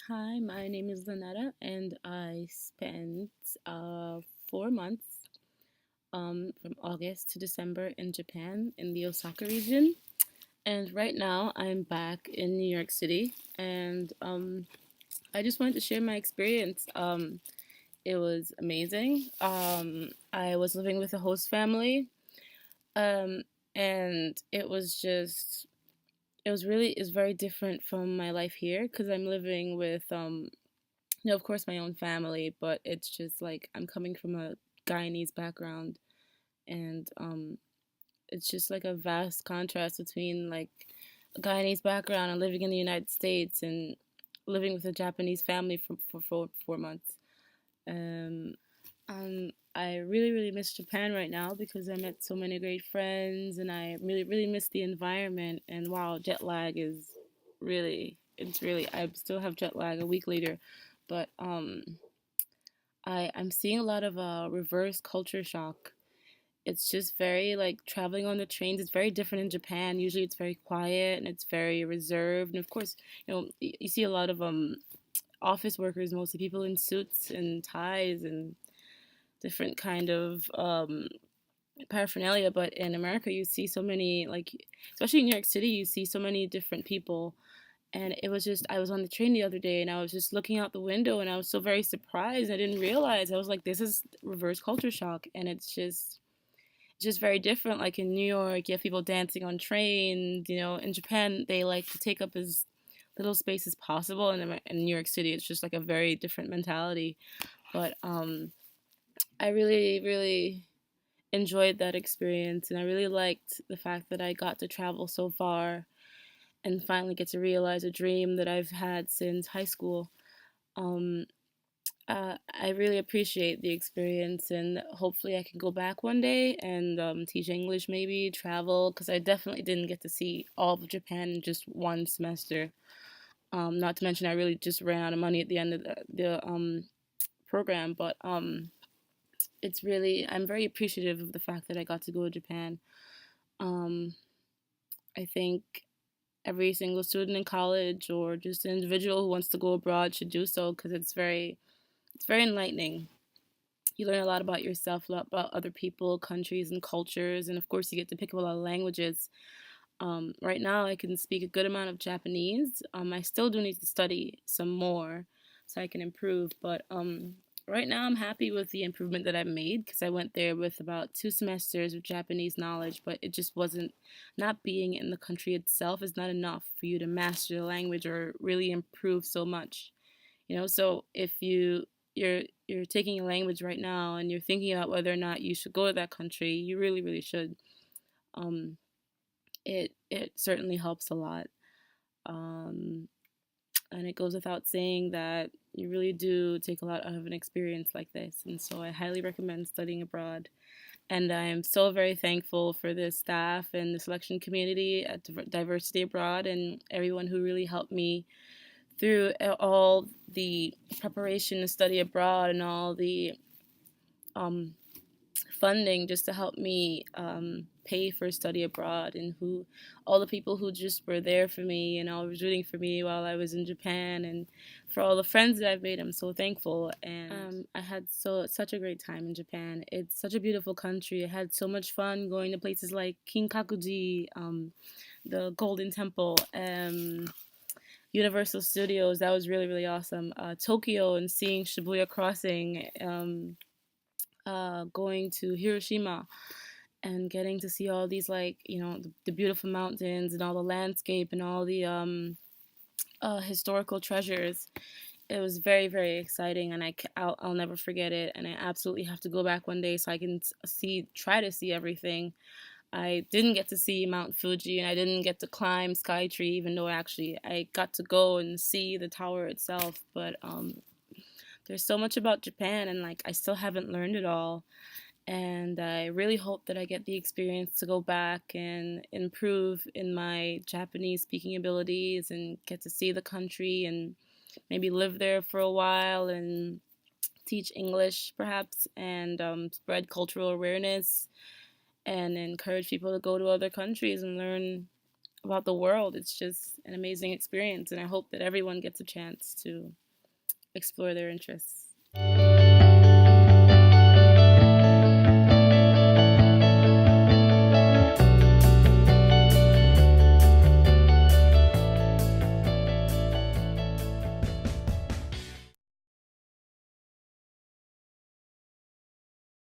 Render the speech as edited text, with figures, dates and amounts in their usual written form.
Hi, my name is Lynetta, and I spent 4 months from August to December in Japan in the Osaka region. And right now I'm back in New York City, and I just wanted to share my experience. It was amazing. I was living with a host family, um, and it was very different from my life here because I'm living with of course, my own family, but it's just like I'm coming from a Guyanese background, and it's just like a vast contrast between like a Guyanese background and living in the United States and living with a Japanese family for 4 months. Um, I really, really miss Japan right now because I met so many great friends, and I really, really miss the environment. And wow, jet lag is it's really, I still have jet lag a week later, but I'm seeing a lot of reverse culture shock. It's just very like traveling on the trains. It's very different in Japan. Usually, it's very quiet and it's very reserved. And of course, you see a lot of office workers, mostly people in suits and ties and different kind of paraphernalia. But in America, you see so many like, especially in New York City, you see so many different people. And it was just, I was on the train the other day and I was just looking out the window and I was so very surprised. I didn't realize. I was like, this is reverse culture shock. And it's just very different. Like in New York, you have people dancing on trains. In Japan, they like to take up as little space as possible. And in New York City, it's just like a very different mentality. But I really, really enjoyed that experience. And I really liked the fact that I got to travel so far and finally get to realize a dream that I've had since high school. Um, I really appreciate the experience, and hopefully, I can go back one day and teach English, maybe travel, because I definitely didn't get to see all of Japan in just one semester. Not to mention, I really just ran out of money at the end of the program, but I'm very appreciative of the fact that I got to go to Japan. Um, I think every single student in college or just an individual who wants to go abroad should do so because it's very enlightening. You learn a lot about yourself, a lot about other people, countries, and cultures, and of course, you get to pick up a lot of languages. Right now, I can speak a good amount of Japanese. I still do need to study some more so I can improve, but right now, I'm happy with the improvement that I've made because I went there with about 2 semesters of Japanese knowledge, but it just wasn't, not being in the country itself is not enough for you to master the language or really improve so much. So if you're taking a language right now and you're thinking about whether or not you should go to that country, you really, really should. um it certainly helps a lot. um and it goes without saying that you really do take a lot out of an experience like this, and so I highly recommend studying abroad. And I'm so very thankful for the staff and the selection community at Diversity Abroad and everyone who really helped me through all the preparation to study abroad and all the um, funding just to help me pay for study abroad, and who all the people who just were there for me and always rooting for me while I was in Japan, and for all the friends that I've made. I'm so thankful, and I had such a great time in Japan. It's such a beautiful country. I had so much fun going to places like Kinkakuji, the Golden Temple, Universal Studios. That was really, really awesome. Tokyo and seeing Shibuya Crossing, going to Hiroshima and getting to see all these, like, the beautiful mountains and all the landscape and all the historical treasures. It was very, very exciting, and I'll never forget it. And I absolutely have to go back one day so I can try to see everything. I didn't get to see Mount Fuji, and I didn't get to climb Skytree, even though actually I got to go and see the tower itself. But there's so much about Japan, and like I still haven't learned it all. And I really hope that I get the experience to go back and improve in my Japanese speaking abilities and get to see the country and maybe live there for a while and teach English perhaps, and spread cultural awareness and encourage people to go to other countries and learn about the world. It's just an amazing experience, and I hope that everyone gets a chance to explore their interests.